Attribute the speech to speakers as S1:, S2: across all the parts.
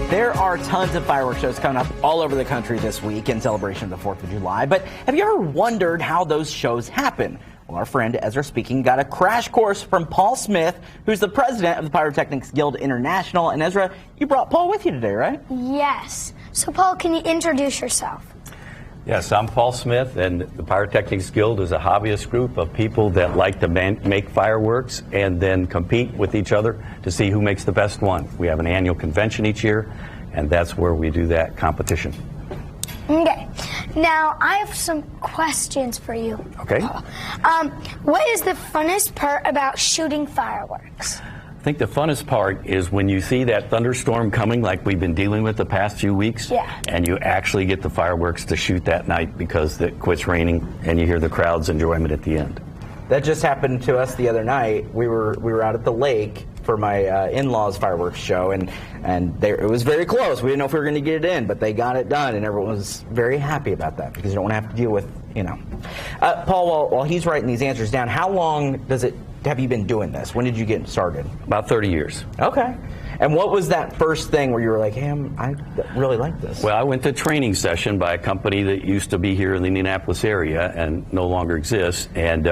S1: There are tons of fireworks shows coming up all over the country this week in celebration of the 4th of July, but have you ever wondered how those shows happen? Well, our friend Ezra Speaking got a crash course from Paul Smith, who's the president of the Pyrotechnics Guild International. And Ezra, you brought Paul with you today, right?
S2: Yes. So Paul, can you introduce yourself?
S3: Yes, I'm Paul Smith, and the Pyrotechnics Guild is a hobbyist group of people that like to make fireworks and then compete with each other to see who makes the best one. We have an annual convention each year, and that's where we do that competition.
S2: Okay. Now, I have some questions for you.
S3: Okay.
S2: What is the funnest part about shooting fireworks?
S3: I think the funnest part is when you see that thunderstorm coming like we've been dealing with the past few weeks, and you actually get the fireworks to shoot that night because it quits raining and you hear the crowd's enjoyment at the end.
S1: That just happened to us the other night. We were out at the lake for my in-laws fireworks show, and it was very close. We didn't know if we were going to get it in, but they got it done, and everyone was very happy about that because you don't want to have to deal with, you know. Paul, while he's writing these answers down, how long have you been doing this? When did you get started?
S3: About 30 years.
S1: Okay. And what was that first thing where you were like, hey, I really like this?
S3: Well, I went to a training session by a company that used to be here in the Indianapolis area and no longer exists, and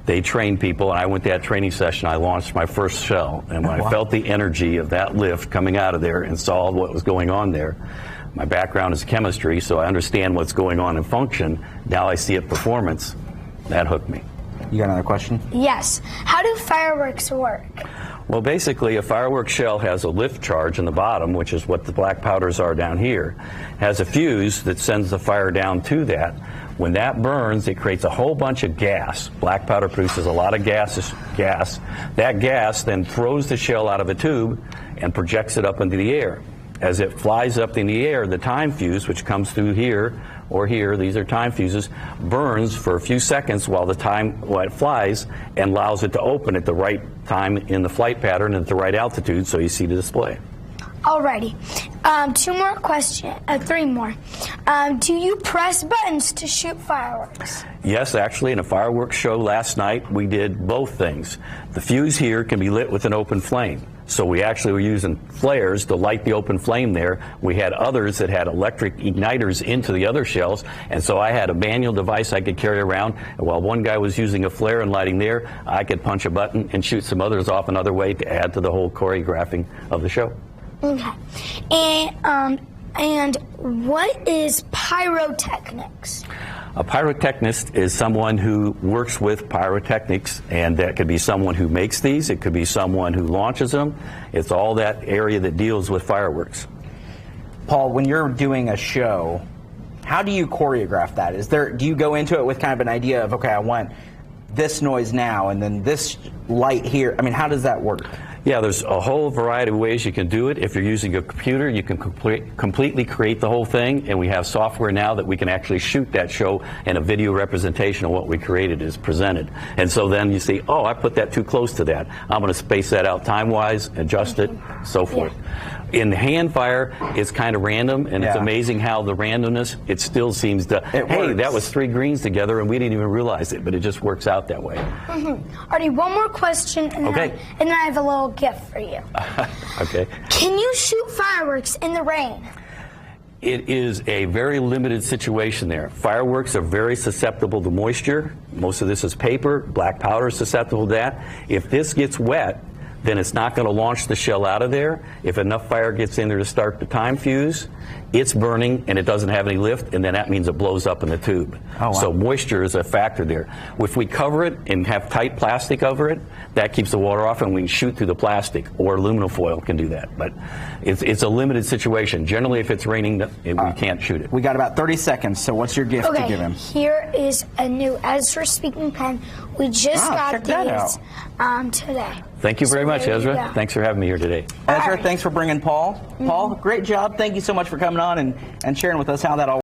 S3: they trained people, and I went to that training session. I launched my first shell, and when I felt the energy of that lift coming out of there and saw what was going on there, my background is chemistry, so I understand what's going on in function. Now I see it performance. That hooked me.
S1: You got another question?
S2: Yes. How do fireworks work?
S3: Well, basically, a fireworks shell has a lift charge in the bottom, which is what the black powders are down here. It has a fuse that sends the fire down to that. When that burns, it creates a whole bunch of gas. Black powder produces a lot of gas. That gas then throws the shell out of a tube and projects it up into the air. As it flies up in the air, the time fuse, which comes through here or here, these are time fuses, burns for a few seconds while it flies and allows it to open at the right time in the flight pattern and at the right altitude so you see the display.
S2: Alrighty. Three more. Do you press buttons to shoot fireworks?
S3: Yes, actually, in a fireworks show last night, we did both things. The fuse here can be lit with an open flame. So we actually were using flares to light the open flame there. We had others that had electric igniters into the other shells, and so I had a manual device I could carry around. And while one guy was using a flare and lighting there, I could punch a button and shoot some others off another way to add to the whole choreographing of the show.
S2: Okay. And what is pyrotechnics?
S3: A pyrotechnist is someone who works with pyrotechnics, and that could be someone who makes these, it could be someone who launches them. It's all that area that deals with fireworks.
S1: Paul, when you're doing a show, how do you choreograph that? Do you go into it with kind of an idea of, okay, I want this noise now and then this light here? I mean, how does that work?
S3: Yeah, there's a whole variety of ways you can do it. If you're using a computer, you can completely create the whole thing, and we have software now that we can actually shoot that show, and a video representation of what we created is presented. And so then you see, oh, I put that too close to that. I'm going to space that out time-wise, adjust it, so forth. In hand fire, it's kind of random, and it's amazing how the randomness, it still seems to, hey, that was 3 greens together, and we didn't even realize it, but it just works out that way.
S2: Alrighty, one more question, and then I have a little gift for you.
S3: Okay.
S2: Can you shoot fireworks in the rain?
S3: It is a very limited situation there. Fireworks are very susceptible to moisture. Most of this is paper. Black powder is susceptible to that. If this gets wet, then it's not going to launch the shell out of there. If enough fire gets in there to start the time fuse, it's burning and it doesn't have any lift, and then that means it blows up in the tube. Oh, wow. So moisture is a factor there. If we cover it and have tight plastic over it, that keeps the water off, and we can shoot through the plastic, or aluminum foil can do that. But it's a limited situation. Generally, if it's raining, we can't shoot it.
S1: We got about 30 seconds, so what's your gift to give him?
S2: Here is a new Ezra Speaking pen. We just got these today.
S3: Thank you very much, Ezra. Thanks for having me here today.
S1: Ezra, thanks for bringing Paul. Paul, great job. Thank you so much for coming on and sharing with us how that all